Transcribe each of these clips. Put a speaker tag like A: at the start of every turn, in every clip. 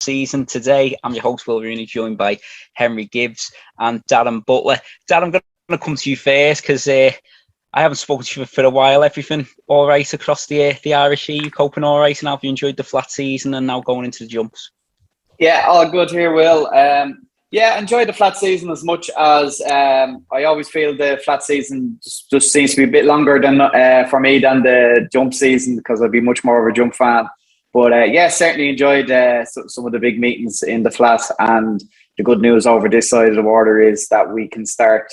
A: season. Today, I'm your host, Will Rooney, joined by Henry Gibbs and Darren Butler. Darren, I'm going to come to you first because I haven't spoken to you for a while. Everything all right across the Irish Sea? You coping all right? And have you enjoyed the flat season and now going into the jumps?
B: Yeah, all good here, Will. Yeah, enjoyed the flat season as much as I always feel the flat season just seems to be a bit longer than for me than the jump season because I'd be much more of a jump fan. But yeah, certainly enjoyed some of the big meetings in the flat. And the good news over this side of the water is that we can start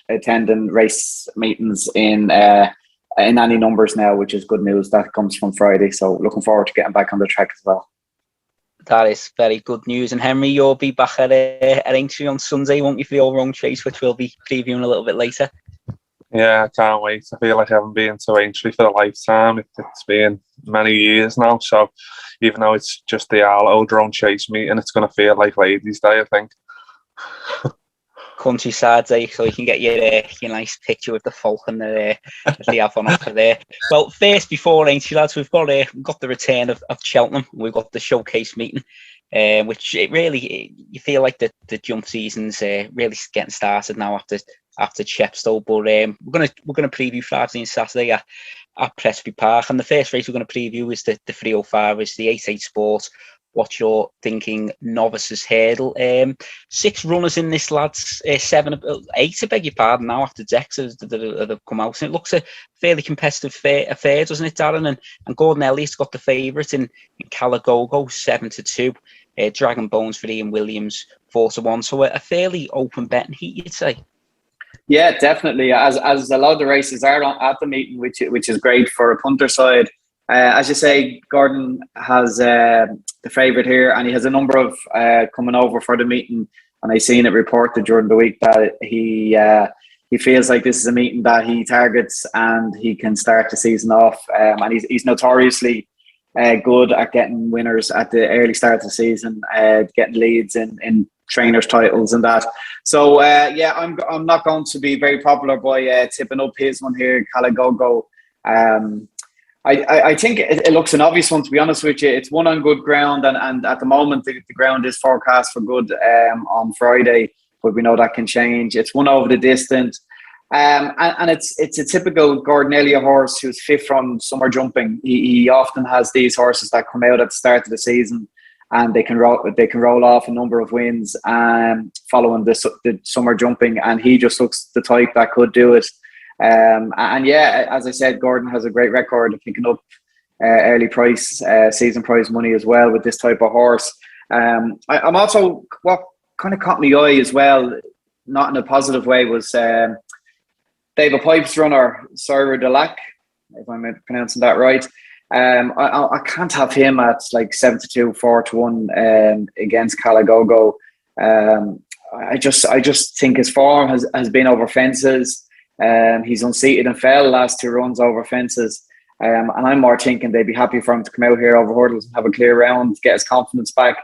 B: attending race meetings in any numbers now, which is good news. That comes from Friday. So looking forward to getting back on the track as well.
A: That is very good news. And Henry, you'll be back at Aintree on Sunday, won't you, for the oldroanchase, which we'll be previewing a little bit later.
C: Yeah, I can't wait. I feel like I haven't been to Aintree for a lifetime. It's been many years now. So even though it's just the oldroanchase meeting, it's going to feel like Ladies' Day, I think.
A: Countryside Day, so you can get your nice picture with the falcon that they have on offer there. Well, first, before Aintree, lads, we've got the return of Cheltenham. We've got the showcase meeting, which it really, you feel like the jump season's really getting started now after Chepstow. But we're gonna preview Friday and Saturday at Presby Park, and the first race we're going to preview is the 305, is the 8-8 Sport. What you're thinking, novices hurdle. 6 runners in this, lads. 8, I beg your pardon, now after Dex that have come out. And it looks a fairly competitive affair, doesn't it, Darren? And Gordon Elliott's got the favourite in Calagogo, 7-2. Dragon Bones for Ian Williams, 4-1. So a fairly open betting heat, you'd say.
B: Yeah, definitely. As a lot of the races are at the meeting, which is great for a punter side. As you say, Gordon has the favourite here, and he has a number of coming over for the meeting. And I seen it reported during the week that he feels like this is a meeting that he targets, and he can start the season off. And he's notoriously good at getting winners at the early start of the season, getting leads in trainers' titles and that. So yeah, I'm not going to be very popular by tipping up his one here, Calagogo. I think it looks an obvious one, to be honest with you. It's one on good ground, and at the moment the ground is forecast for good on Friday, but we know that can change. It's one over the distance, and it's a typical Gordon Elliott horse who's fit from summer jumping. He often has these horses that come out at the start of the season, and they can roll off a number of wins following the summer jumping, and he just looks the type that could do it. And yeah, as I said, Gordon has a great record of picking up early price, season prize money as well with this type of horse. I'm also, what kind of caught my eye as well, not in a positive way, was David Pipe's runner, Sir Delac, if I'm pronouncing that right. I can't have him at like 7-2, 4-1 against Calagogo. I just think his form has been over fences. He's unseated and fell last 2 runs over fences. And I'm more thinking they'd be happy for him to come out here over hurdles and have a clear round, get his confidence back.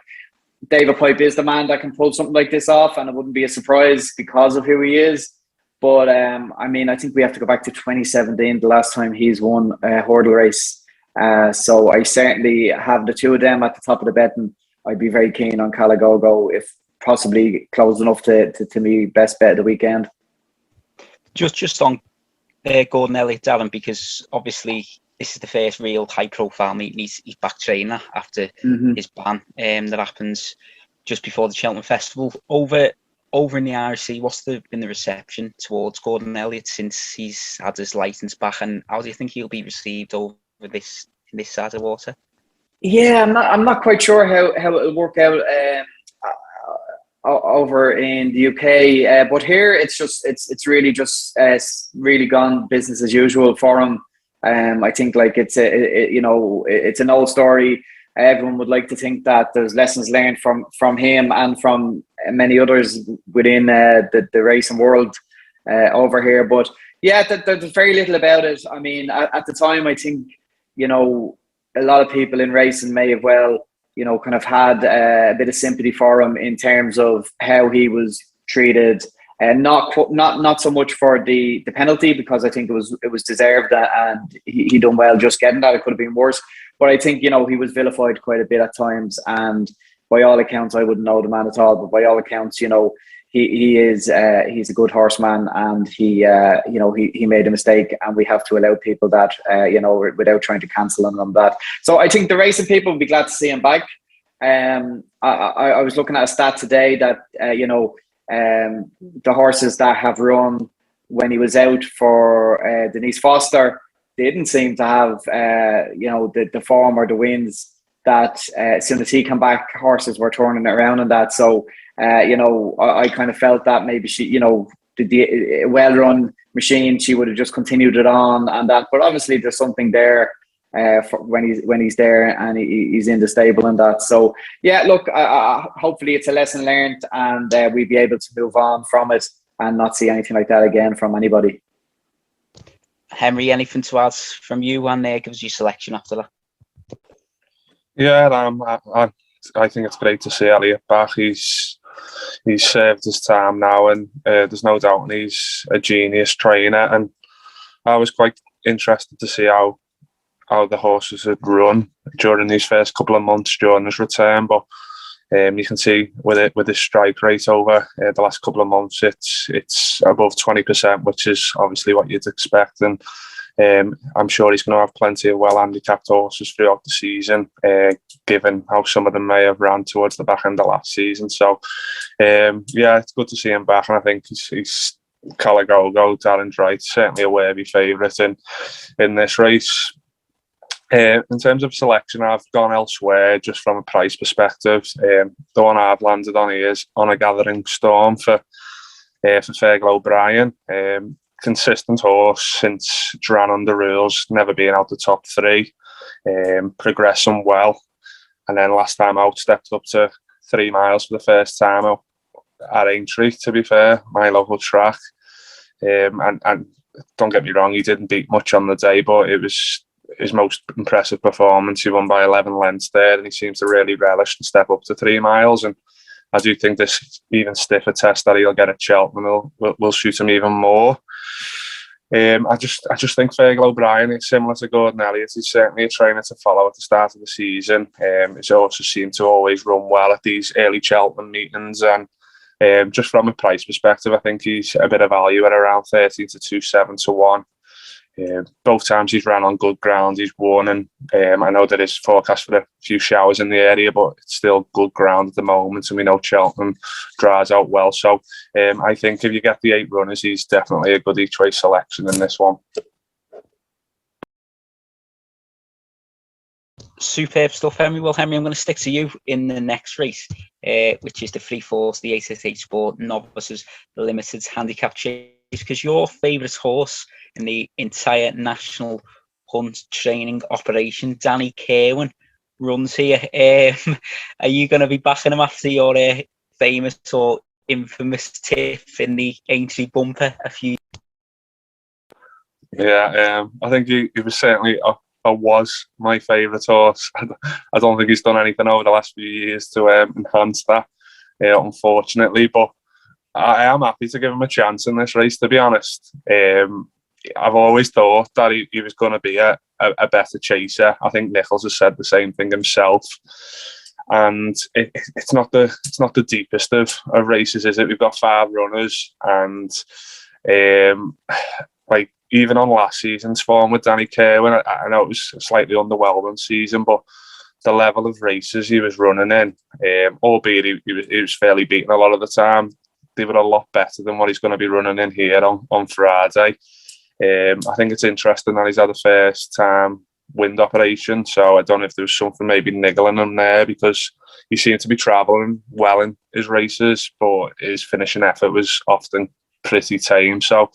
B: David Pipe is the man that can pull something like this off, and it wouldn't be a surprise because of who he is. But I mean, I think we have to go back to 2017, the last time he's won a hurdle race. So I certainly have the 2 of them at the top of the betting. I'd be very keen on Calagogo, if possibly close enough to me best bet of the weekend.
A: Just on Gordon Elliott, Darren, because obviously this is the first real high-profile meeting. He's back training after his ban that happens just before the Cheltenham Festival. Over in the RC, what's been the reception towards Gordon Elliott since he's had his licence back, and how do you think he'll be received over this side of the water?
B: Yeah, I'm not quite sure how it'll work out over in the UK, but here it's really just really gone business as usual for him. I think like it's an old story. Everyone would like to think that there's lessons learned from him and from many others within the racing world over here. But yeah, there's very little about it. I mean, at the time, I think a lot of people in racing may have kind of had a bit of sympathy for him in terms of how he was treated, and not so much for the penalty, because I think it was deserved, and he done well just getting that. It could have been worse, but I think he was vilified quite a bit at times, and by all accounts, I wouldn't know the man at all, but by all accounts, he is he's a good horseman, and he made a mistake, and we have to allow people that without trying to cancel him on that. So I think the racing people will be glad to see him back. I was looking at a stat today that the horses that have run when he was out for Denise Foster didn't seem to have the form or the wins that as soon as he came back, horses were turning it around and that. So I kind of felt that maybe she, the well-run machine, she would have just continued it on and that. But obviously there's something there for when he's there and he's in the stable and that. So yeah, look, hopefully it's a lesson learned, and we'll be able to move on from it and not see anything like that again from anybody.
A: Henry, anything to add from you, and give us your selection after that?
C: Yeah, I think it's great to see Elliot back. He's served his time now, and there's no doubt he's a genius trainer. And I was quite interested to see how the horses had run during these first couple of months during his return. But you can see with his strike rate over the last couple of months, it's above 20%, which is obviously what you'd expect. And I'm sure he's going to have plenty of well-handicapped horses throughout the season, given how some of them may have ran towards the back end of last season. So, yeah, it's good to see him back, and I think he's Calagogo, Darren's right, certainly a worthy favourite in this race. In terms of selection, I've gone elsewhere just from a price perspective. The one I've landed on here is On a Gathering Storm for Fergal O'Brien. Consistent horse since ran under rules, never been out the top three, progressing well. And then last time out, stepped up to 3 miles for the first time out at Aintree, to be fair, my local track. And don't get me wrong, he didn't beat much on the day, but it was his most impressive performance. He won by 11 lengths there, and he seems to really relish to step up to 3 miles. And I do think this even stiffer test that he'll get at Cheltenham will suit him even more. I just think Fergal O'Brien is similar to Gordon Elliott. He's certainly a trainer to follow at the start of the season. He's also seemed to always run well at these early Cheltenham meetings, and just from a price perspective, I think he's a bit of value at around 13 to 2, 7 to 1. Both times he's ran on good ground, he's won, and I know there is forecast for a few showers in the area, but it's still good ground at the moment, and we know Cheltenham dries out well. So I think if you get the 8 runners, he's definitely a good each way selection in this one.
A: Superb stuff, Henry. Well, Henry, I'm going to stick to you in the next race, which is the 3/4, the ASH Sport Novices Limited Handicap Chase, because your favourite horse in the entire national hunt training operation, Danny Kerwin, runs here. Are you going to be backing him after your famous or infamous tip in the Aintree bumper a few?
C: Yeah, I think he was certainly was my favourite horse. I don't think he's done anything over the last few years to enhance that, unfortunately. But I am happy to give him a chance in this race, to be honest. I've always thought that he was going to be a better chaser. I think Nichols has said the same thing himself. And it's not the deepest of races, is it? We've got 5 runners, and even on last season's form with Danny Kerwin, I know it was a slightly underwhelming season, but the level of races he was running in, albeit he was fairly beaten a lot of the time, they were a lot better than what he's going to be running in here on Friday. I think it's interesting that he's had a first time wind operation, so I don't know if there was something maybe niggling him there, because he seemed to be travelling well in his races, but his finishing effort was often pretty tame. So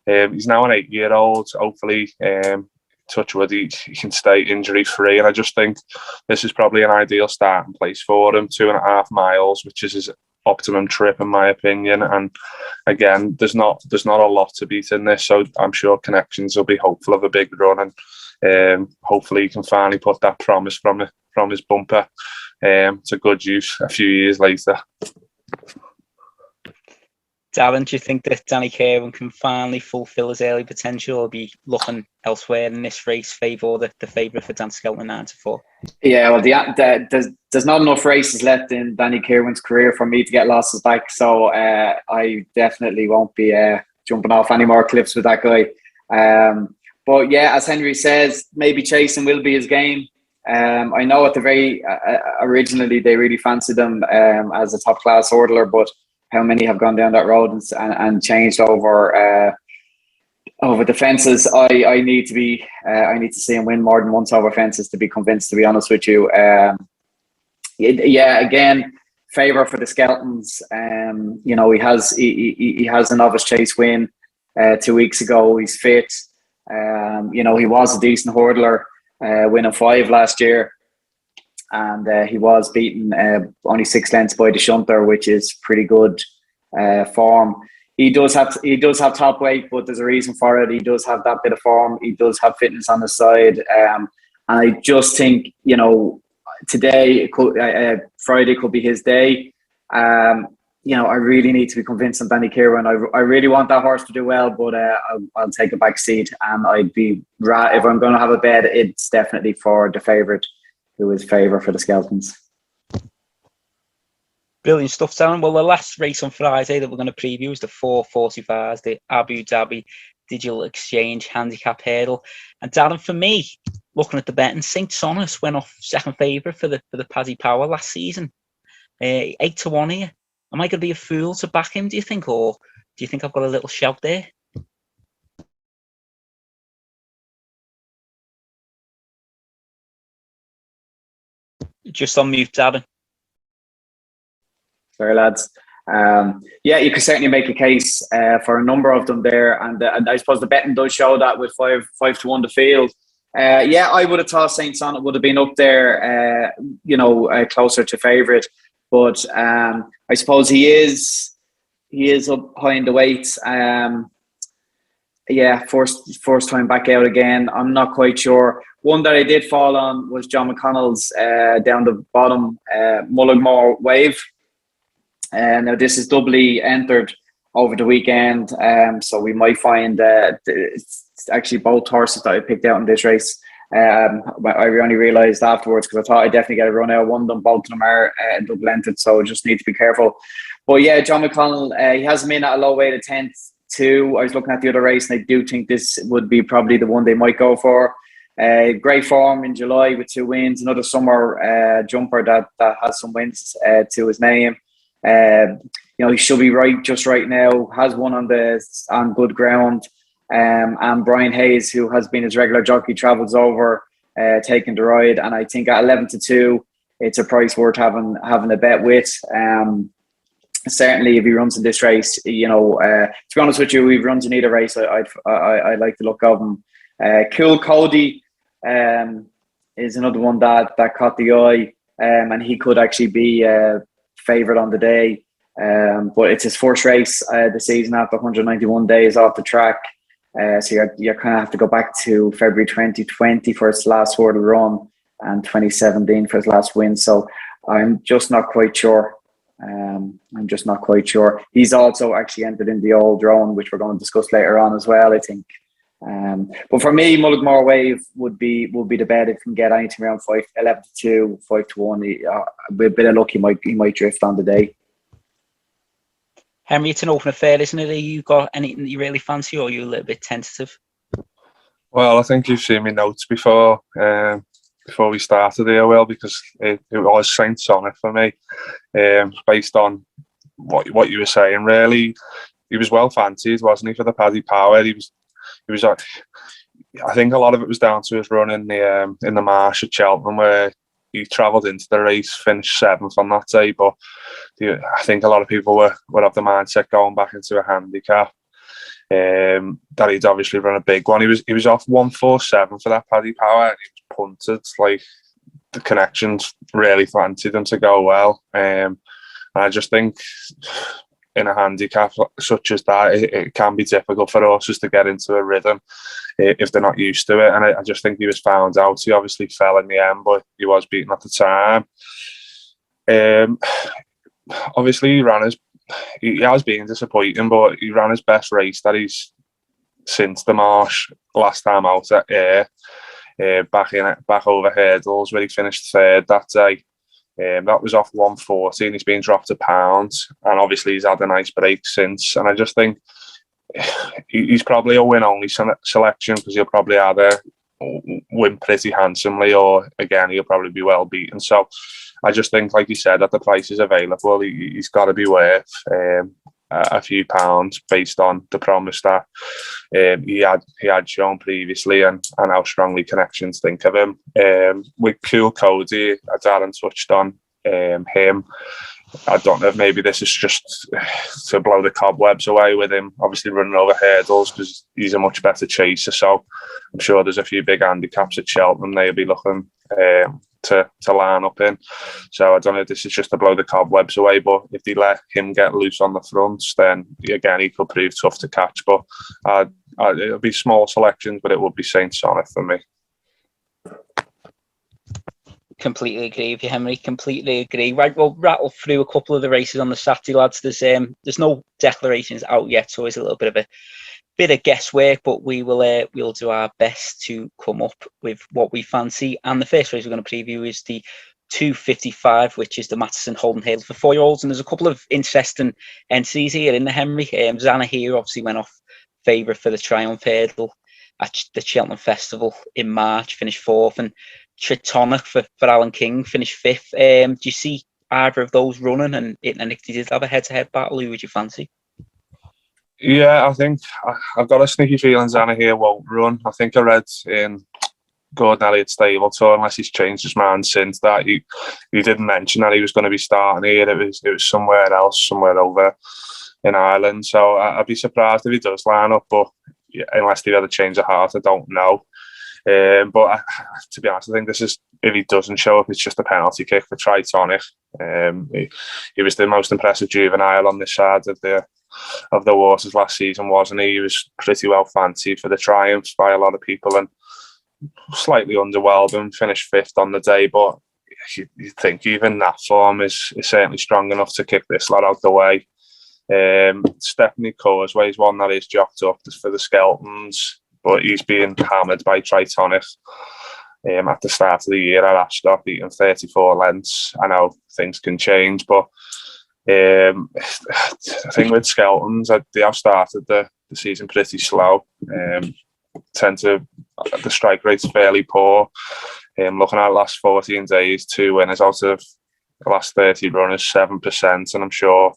C: he's now an 8-year-old. Hopefully, touch wood, he can stay injury free, and I just think this is probably an ideal starting place for him. 2.5 miles, which is his optimum trip in my opinion, and again, there's not a lot to beat in this, so I'm sure Connections will be hopeful of a big run, and hopefully he can finally put that promise from his bumper to good use a few years later.
A: Darren, do you think that Danny Kirwan can finally fulfil his early potential, or be looking elsewhere in this race, favour the favourite for Dan Skelton 9-4?
B: Yeah, well, there's not enough races left in Danny Kirwan's career for me to get losses back, so I definitely won't be jumping off any more cliffs with that guy. But yeah, as Henry says, maybe chasing will be his game. I know at the very originally they really fancied him as a top class hurdler, but how many have gone down that road and changed over the fences? I need to see him win more than once over fences to be convinced, to be honest with you. Yeah, again, favour for the Skeltons. He has a novice chase win 2 weeks ago. He's fit. He was a decent hurdler, winning 5 last year. And he was beaten only 6 lengths by the shunter, which is pretty good form. He does have top weight, but there's a reason for it. He does have that bit of form. He does have fitness on his side, and I just think today Friday could be his day. I really need to be convinced on Danny Kirwan. I really want that horse to do well, but I'll take a back seat, and if I'm going to have a bet, it's definitely for the favourite, who is favour for the Skeltons.
A: Brilliant stuff, Darren. Well, the last race on Friday that we're going to preview is the 4:45, the Abu Dhabi Digital Exchange Handicap Hurdle. And Darren, for me, looking at the betting, St. Sonus went off second favourite for the Paddy Power last season. 8-1 here. Am I going to be a fool to back him, do you think? Or do you think I've got a little shout there? Just on mute, Darren.
B: Sorry, lads. Yeah, you can certainly make a case for a number of them there, and I suppose the betting does show that with 5-1 the field. Yeah, I would have thought Saint Sonnet would have been up there, closer to favourite, but I suppose he is up high in the weights. Yeah, first time back out again. I'm not quite sure. One that I did fall on was John McConnell's down the bottom, Mullaghmore Wave. Now this is doubly entered over the weekend, so we might find it's actually both horses that I picked out in this race. I only realised afterwards, because I thought I'd definitely get a run out. One of them, both of them are double entered, so just need to be careful. But yeah, John McConnell, he has him in at a low weight of 10-2. I was looking at the other race, and I do think this would be probably the one they might go for. Great form in July with 2 wins. Another summer jumper that has some wins to his name. He should be just right now. Has won on good ground. And Brian Hayes, who has been his regular jockey, travels over, taking the ride. And I think at 11-2, it's a price worth having a bet with. Certainly, if he runs in this race, to be honest with you, if he runs in either race, I like the look of him. Cool Cody is another one that caught the eye, and he could actually be favourite on the day. But it's his first race the season after 191 days off the track. So you kind of have to go back to February 2020 for his last hurdle run, and 2017 for his last win. So I'm just not quite sure. He's also actually entered in the old Roan, which we're going to discuss later on as well, I think. But for me, Mullaghmore Wave would be the bet. If you can get anything around 11-2, 5-1, with a bit of luck, he might drift on the day.
A: Henry, it's an open affair, isn't it? Have you got anything that you really fancy, or are you a little bit tentative?
C: Well, I think you've seen my notes before we started here, Will, because it was Saint Sonnet for me, based on what you were saying. Really, he was well fancied, wasn't he, for the Paddy Power? He was. I think a lot of it was down to his run in the marsh at Cheltenham, where he travelled into the race, finished 7th on that day. But I think a lot of people were of the mindset going back into a handicap that he'd obviously run a big one. He was off 147 for that Paddy Power, and he was punted. Like, the connections really fancied him to go well. And I just think in a handicap such as that, it can be difficult for horses to get into a rhythm if they're not used to it. And I just think he was found out. He obviously fell in the end, but he was beaten at the time. Obviously, he ran he has been disappointing, but he ran his best race that he's since the Marsh last time out at Ayr, back over hurdles where he finished third that day. That was off 140 and he's been dropped a pound, and obviously he's had a nice break since, and I just think he's probably a win-only selection because he'll probably either win pretty handsomely or again he'll probably be well beaten. So I just think, like you said, at the prices available, he's got to be worth a few pounds based on the promise that he had shown previously and how strongly connections think of him. With Cool Cody, as Darren touched on, him, I don't know if maybe this is just to blow the cobwebs away with him, obviously running over hurdles because he's a much better chaser. So I'm sure there's a few big handicaps at Cheltenham they'll be looking to line up in. So I don't know if this is just to blow the cobwebs away, but if they let him get loose on the fronts, then again he could prove tough to catch. But it'll be small selections, but it will be Saint Sonnet for me.
A: Completely agree with you, Henry. Completely agree. Right, we'll rattle through a couple of the races on the Saturday, lads. There's no declarations out yet, so it's a little bit of guesswork, but we'll do our best to come up with what we fancy. And the first race we're going to preview is the 255, which is the Matterson Holden Hurdle for 4-year-olds. And there's a couple of interesting entries here in the Henry. Zanahiyr obviously went off favourite for the Triumph Hurdle at the Cheltenham Festival in March, finished fourth, and Tritonic for Alan King finished fifth. Do you see either of those running? And if they did have a head-to-head battle, who would you fancy?
C: Yeah, I think I've got a sneaky feeling Zanahiyr won't run. I think I read in Gordon Elliott's stable tour, unless he's changed his mind since that, he didn't mention that he was going to be starting here. It was somewhere else, somewhere over in Ireland. So I'd be surprised if he does line up, but unless they've had a change of heart, I don't know. But to be honest, I think this is, if he doesn't show up, it's just a penalty kick for Tritonic. He was the most impressive juvenile on this side of the waters last season, wasn't he? He was pretty well fancied for the Triumphs by a lot of people and slightly underwhelmed and finished fifth on the day. But you think even that form is certainly strong enough to kick this lad out the way. Stephanie Causeway is one that is jocked up for the Skeltons, but he's being hammered by Tritonic at the start of the year at Ascot, beating 34 lengths. I know things can change, but I think with Skeltons, they have started the season pretty slow. The strike rate's fairly poor. Looking at the last 14 days, 2 winners out of the last 30 runners, 7%, and I'm sure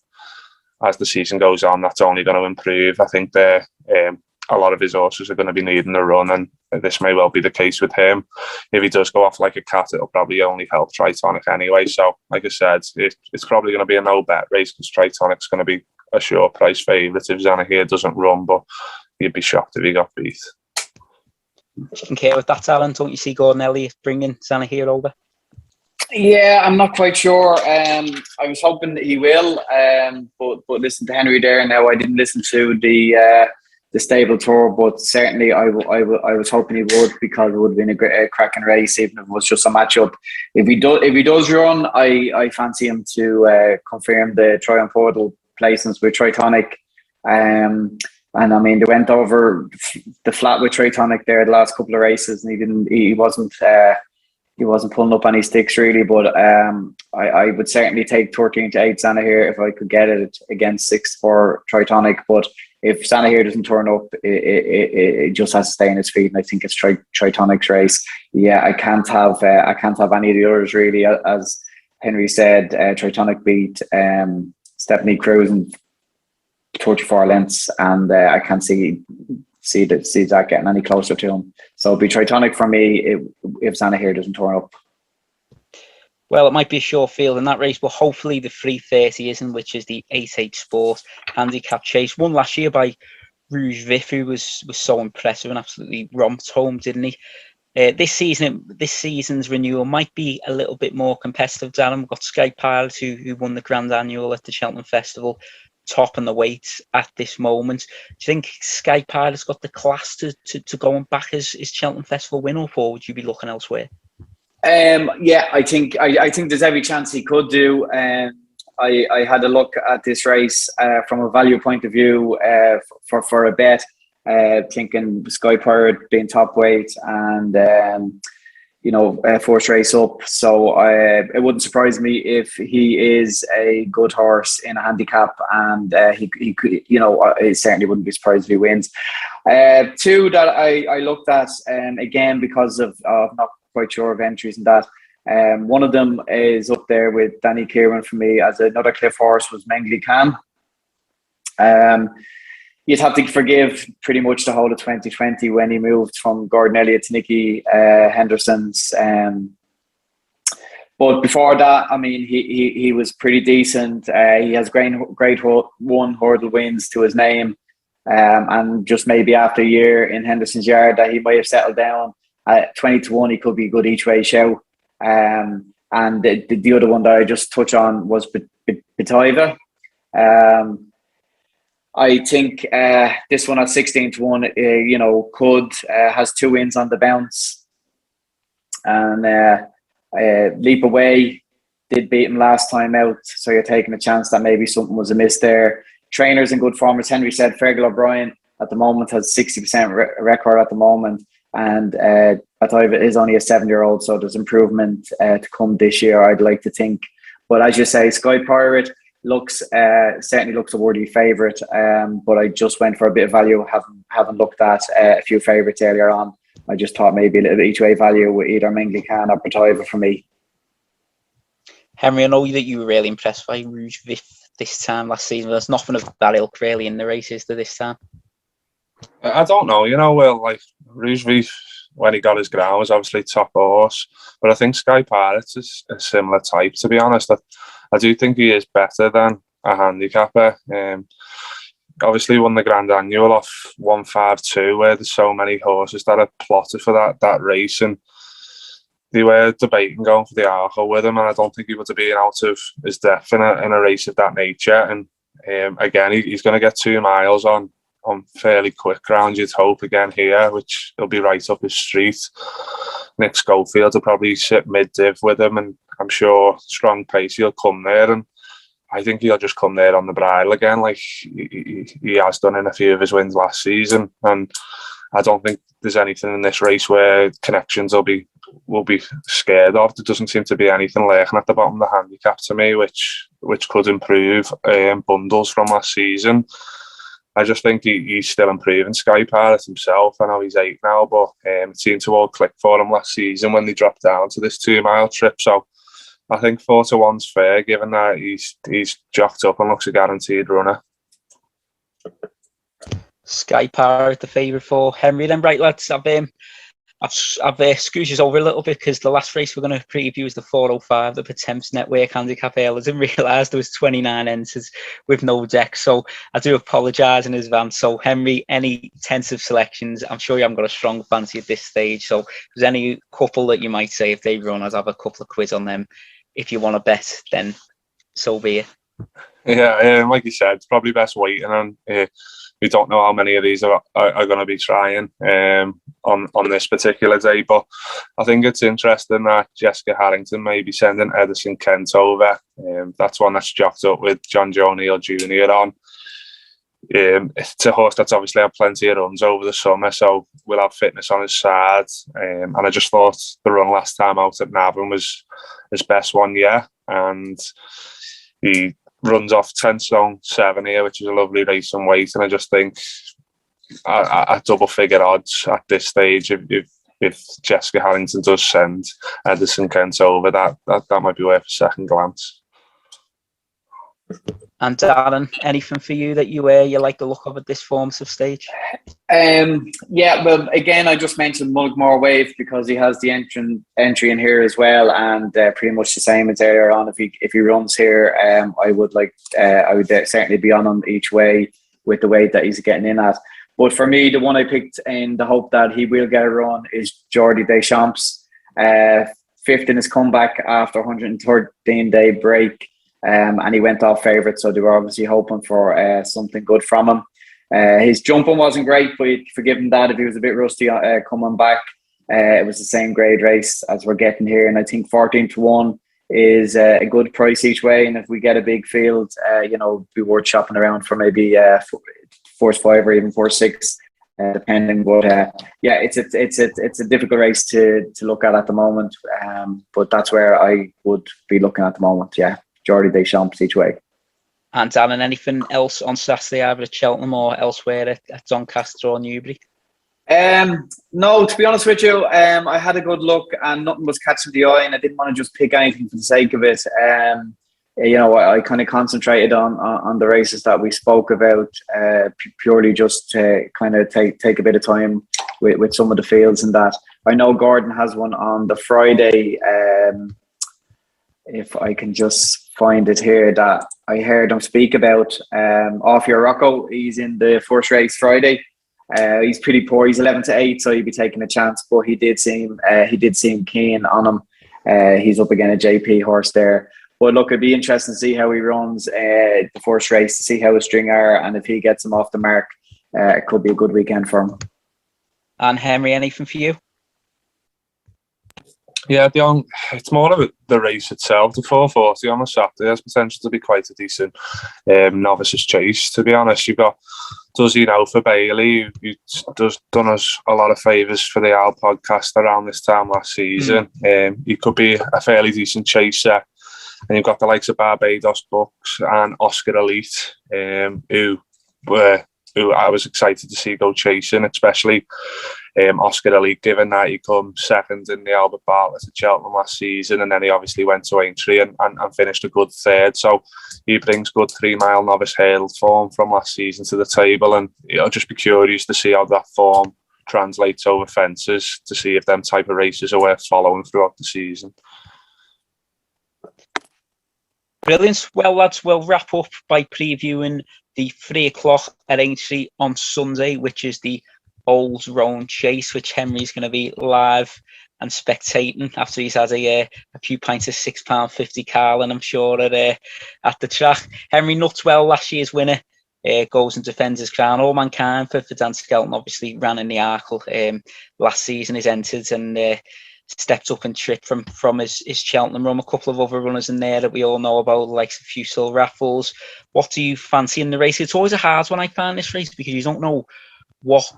C: as the season goes on, that's only going to improve. I think a lot of his horses are going to be needing a run, and this may well be the case with him. If he does go off like a cat, it'll probably only help Tritonic anyway. So, like I said, it's probably going to be a no-bet race because Tritonic's going to be a sure price favourite if Zanahiyr doesn't run, but you'd be shocked if he got beat.
A: Okay, with that, Alan, don't you see Gordon Elliott bringing Zanahiyr over?
B: Yeah, I'm not quite sure. I was hoping that he will, but listen to Henry there now. I didn't listen to the stable tour, but certainly I was hoping he would, because it would have been a cracking race, even if it was just a matchup. If he does run, I fancy him to confirm the Triumph Hurdle placements with Tritonic. And I mean, they went over the flat with Tritonic there the last couple of races, and he wasn't pulling up any sticks really. But I would certainly take 13 to 8 Zanahiyr if I could get it against 6 for Tritonic. But if Zanahiyr doesn't turn up, it just has to stay in his feet, and I think it's Tritonic's race. Yeah, I can't have any of the others really. As Henry said, Tritonic beat Stephanie Cruz in 34 lengths, and I can't see that getting any closer to him. So it'll be Tritonic for me if Zanahiyr doesn't turn up.
A: Well, it might be a short field in that race, but hopefully the 3:30 isn't, which is the 8/8 Sport handicap chase. Won last year by Rouge Vif, who was so impressive and absolutely romped home, didn't he? This season's renewal might be a little bit more competitive, Darren. We've got Sky Pilot, who won the Grand Annual at the Cheltenham Festival, top in the weights at this moment. Do you think Sky Pilot's got the class to go and back his Cheltenham Festival win up, or would you be looking elsewhere?
B: Yeah, I think there's every chance he could do. I had a look at this race from a value point of view for a bet, thinking Sky Pirate being top weight and first race up. So it wouldn't surprise me if he is a good horse in a handicap, and he could, it certainly wouldn't be surprised if he wins. Two that I looked at, again, because of not quite sure of entries and that. One of them is up there with Danny Kieran for me as another cliff horse was Mengli Khan. You'd have to forgive pretty much the whole of 2020 when he moved from Gordon Elliott to Nicky Henderson's. But before that, I mean, he was pretty decent. He has great one hurdle wins to his name. And just maybe after a year in Henderson's yard that he might have settled down at 20-1, he could be a good each way show. And the other one that I just touch on was Bataiva. I think this one at 16-1, has 2 wins on the bounce. And Leap Away did beat him last time out, so you're taking a chance that maybe something was amiss there. Trainers in good form, as Henry said. Fergal O'Brien at the moment has 60% record at the moment, and Bataiva is only a 7-year-old, so there's improvement to come this year, I'd like to think. But as you say, Sky Pirate certainly looks a worthy favourite, but I just went for a bit of value. Haven't looked at a few favourites earlier on. I just thought maybe a little bit each way value with either Mengli Khan or Bataiva for me.
A: Henry, I know that you were really impressed by Rouge Vif this time last season. There's nothing of that ilk really in the races to this time.
C: I don't know, Will, like Rouge Vif, when he got his ground, was obviously top horse, but I think Sky Pirates is a similar type, to be honest. I do think he is better than a handicapper. Obviously won the Grand Annual off 152, where there's so many horses that are plotted for that race, and they were debating going for the Arco with him, and I don't think he would have been out of his depth in a race of that nature. And again, he's going to get 2 miles on fairly quick ground, you'd hope, again here, which will be right up his street. Nick Schofield will probably sit mid-div with him, and I'm sure strong pace, he'll come there, and I think he'll just come there on the bridle again, like he has done in a few of his wins last season. And I don't think there's anything in this race where connections will be scared of. There doesn't seem to be anything lurking at the bottom of the handicap to me, which could improve bundles from last season. I just think he's still improving. Sky Pirate himself, I know he's 8 now, but it seemed to all click for him last season when they dropped down to this 2-mile trip. So I think 4-1's fair, given that he's jocked up and looks a guaranteed runner.
A: Sky Pirate, the favourite for Henry. Then, right, lads, I've screwed you over a little bit because the last race we're going to preview is the 405, the Pertemps Network Handicap Ale. I didn't realise there was 29 entries with no deck, so I do apologise in advance. So, Henry, any tentative selections? I'm sure you haven't got a strong fancy at this stage, so if there's any couple that you might say if they run, I'd have a couple of quiz on them. If you want to bet, then so be it.
C: Yeah, like you said, it's probably best waiting on. We don't know how many of these are going to be trying on this particular day, but I think it's interesting that Jessica Harrington may be sending Edison Kent over. That's one that's jocked up with John Joe O'Neill Jr. on. It's a horse that's obviously had plenty of runs over the summer, so we'll have fitness on his side. And I just thought the run last time out at Navan was his best one yet, and he runs off 10 stone 7 here, which is a lovely race and weight. And I just think at double figure odds at this stage, if Jessica Harrington does send Edison Kent over, that might be worth a second glance.
A: And Darren, anything for you that you like the look of at this formative stage?
B: Yeah, well, again, I just mentioned Mulgmore Wave because he has the entry in here as well, and pretty much the same as earlier on. If he runs here, I would certainly be on him each way with the weight that he's getting in at. But for me, the one I picked in the hope that he will get a run is Jordi Deschamps, 5th in his comeback after 113-day break. And he went off favourite, so they were obviously hoping for something good from him. His jumping wasn't great, but you'd forgive him that if he was a bit rusty coming back. It was the same grade race as we're getting here, and I think 14-1 is a good price each way, and if we get a big field, be worth shopping around for maybe force 5 or even force 6, depending. But it's a difficult race to look at the moment. But that's where I would be looking at the moment. Yeah, Jordi Deschamps each way.
A: And Darren, anything else on Saturday either at Cheltenham or elsewhere at Doncaster or Newbury?
B: No, to be honest with you, I had a good look and nothing was catching the eye, and I didn't want to just pick anything for the sake of it. I kind of concentrated on the races that we spoke about, purely just to kind of take a bit of time with some of the fields and that. I know Gordon has one on the Friday. If I can just find it here, that I heard him speak about, Off Your Rocco. He's in the first race Friday. He's pretty poor. He's 11-8, so he'd be taking a chance. But he did seem keen on him. He's up against a JP horse there. But look, it'd be interesting to see how he runs the first race, to see how his string are, and if he gets him off the mark, it could be a good weekend for him.
A: And Henry, anything for you?
C: Yeah, it's more of the race itself. The 440 on a Saturday has potential to be quite a decent novices chase, to be honest. You've got Duzzy now for Bailey, who's done us a lot of favours for the Al podcast around this time last season. He could be a fairly decent chaser. And you've got the likes of Barbados Bucks and Oscar Elite, who I was excited to see go chasing, especially Oscar Elite, given that he come second in the Albert Bartlett at Cheltenham last season, and then he obviously went to Aintree and finished a good third. So he brings good 3 mile novice hurdle form from last season to the table, and I'll just be curious to see how that form translates over fences, to see if them type of races are worth following throughout the season.
A: Brilliant. Well, lads, we'll wrap up by previewing the 3 o'clock at Aintree on Sunday, which is the Old Roan Chase, which Henry's going to be live and spectating after he's had a few pints of £6.50 Carlin, I'm sure, at the track. Henry Nuttwell, last year's winner, goes and defends his crown. All Mankind for Dan Skelton obviously ran in the Arkle last season. He's entered and stepped up and tripped from his Cheltenham run. A couple of other runners in there that we all know about, like Fusil Raffles. What do you fancy in the race? It's always a hard one, I find, this race, because you don't know what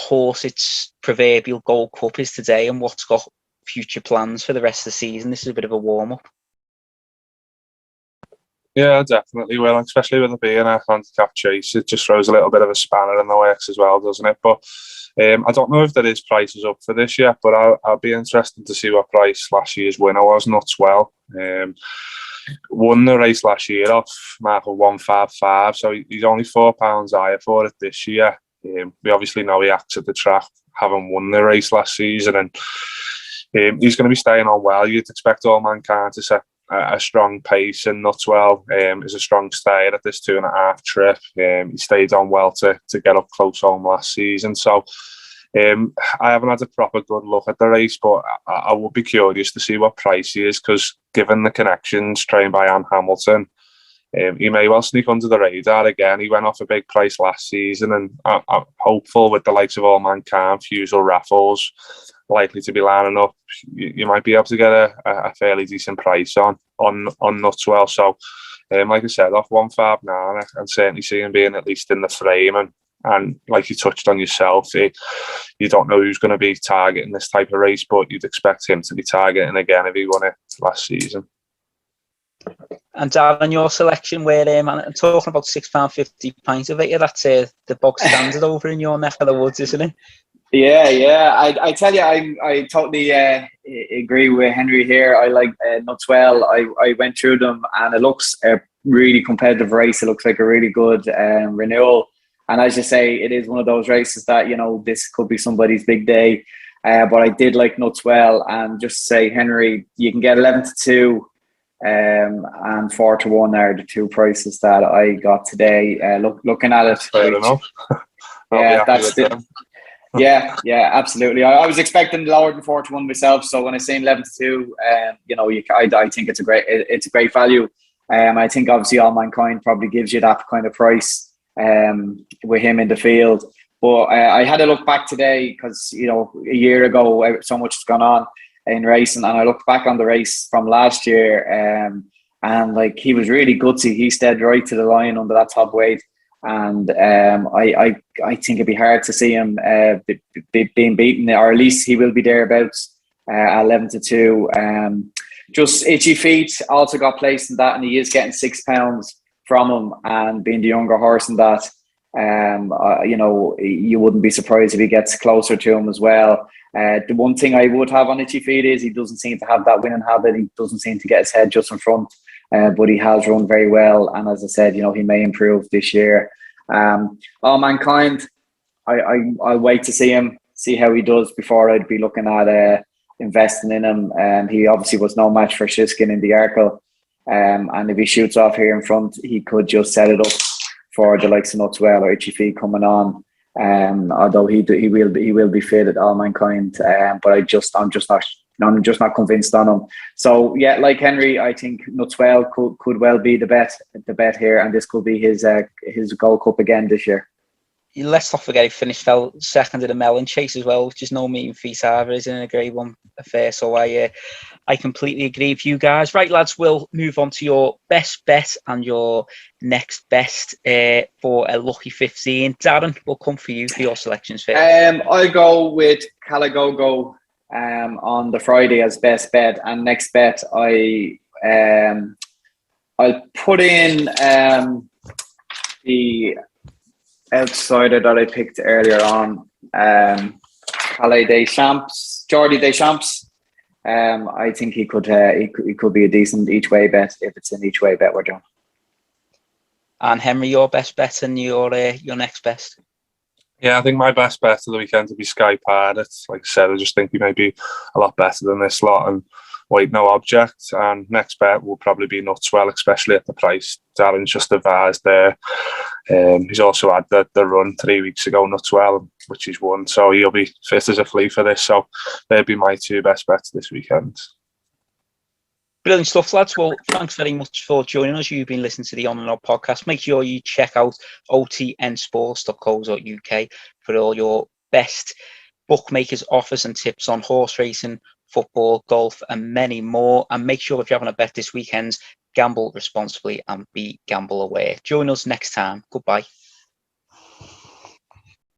A: horse its proverbial Gold Cup is today and what's got future plans for the rest of the season. This is a bit of a warm-up.
C: Yeah, definitely will, especially with it being a handicap chase. It just throws a little bit of a spanner in the works as well, doesn't it? But I don't know if there is prices up for this yet, but I'll be interested to see what price last year's winner was. Nuttwell won the race last year off mark of 155, so he's only £4 higher for it this year. We obviously know he acts at the track, having won the race last season, and he's going to be staying on well. You'd expect All Mankind to set a strong pace, and Nuttwell is a strong stayer at this 2.5 trip. He stayed on well to get up close home last season. So I haven't had a proper good look at the race, but I would be curious to see what price he is, because given the connections trained by Anne Hamilton, he may well sneak under the radar again. He went off a big price last season, and I'm hopeful with the likes of All Mankind, Fusil Raffles likely to be lining up, you might be able to get a fairly decent price on Nuttwell. So like I said, off 159, I can certainly see him being at least in the frame, and like you touched on yourself, you don't know who's going to be targeting this type of race, but you'd expect him to be targeting again if he won it last season.
B: And Darren, your selection, where I'm talking about £6.50 pints of it, that's the bog standard over in your neck of the woods, isn't it?
D: Yeah. I tell you, I totally agree with Henry here. I like Nuttwell. I went through them, and it looks a really competitive race. It looks like a really good renewal. And as you say, it is one of those races that, this could be somebody's big day. But I did like Nuttwell, and just say, Henry, you can get 11-2 and 4-1 are the two prices that I got today. Looking at it,
C: fair enough.
D: Yeah, that's it. Yeah, absolutely. I was expecting lower than 4-1 myself. So when I say 11-2, I think it's a great value. I think obviously All Mankind probably gives you that kind of price with him in the field. But I had a look back today because a year ago so much has gone on.
B: in racing. And I look back on the race from last year, and like he was really gutsy. He stayed right to the line under that top weight. And I think it'd be hard to see him being beaten, or at least he will be thereabouts at 11-2. Just itchy feet also got placed in that, and he is getting £6 from him. And being the younger horse in that, you know, you wouldn't be surprised if he gets closer to him as well. The one thing I would have on itchy feet is he doesn't seem to have that winning habit. He doesn't seem to get his head just in front. But he has run very well, and as I said, you know, he may improve this year. All Mankind, I'll wait to see how he does before I'd be looking at investing in him. He obviously was no match for Shiskin in the Arkle, and if he shoots off here in front, he could just set it up for the likes of Nutswell or Itchy Feet coming on. Although he will be fit at All Mankind, but I'm just not convinced on him. So yeah, like Henry, I think Nutswell could well be the bet here, and this could be his Gold Cup again this year.
A: Let's not forget he finished second in the Melon Chase as well, which is no mean feat either, isn't it? A Grade 1 affair. So I completely agree with you guys. Right, lads, we'll move on to your best bet and your next best for a lucky 15. Darren, we'll come for you for your selections first.
B: I'll go with Calagogo on the Friday as best bet, and next bet I'll put in the outsider that I picked earlier on, Jordi Deschamps. I think he could be a decent each way bet if it's an each way bet we're doing.
A: And Henry, your best bet and your next best.
C: Yeah, I think my best bet of the weekend to be Sky Pirate. Like I said, I just think he may be a lot better than this lot, and White No Object. And next bet will probably be Nutswell, especially at the price Darren's just advised there. He's also had the run 3 weeks ago, Nutswell, which he's won, so he'll be fit as a flea for this. So they'll be my two best bets this weekend.
A: Brilliant stuff, lads. Well, thanks very much for joining us. You've been listening to the On and Off podcast. Make sure you check out otnsports.co.uk for all your best bookmakers offers and tips on horse racing, football, golf, and many more. And make sure if you're having a bet this weekend, gamble responsibly and be gamble aware. Join us next time. Goodbye.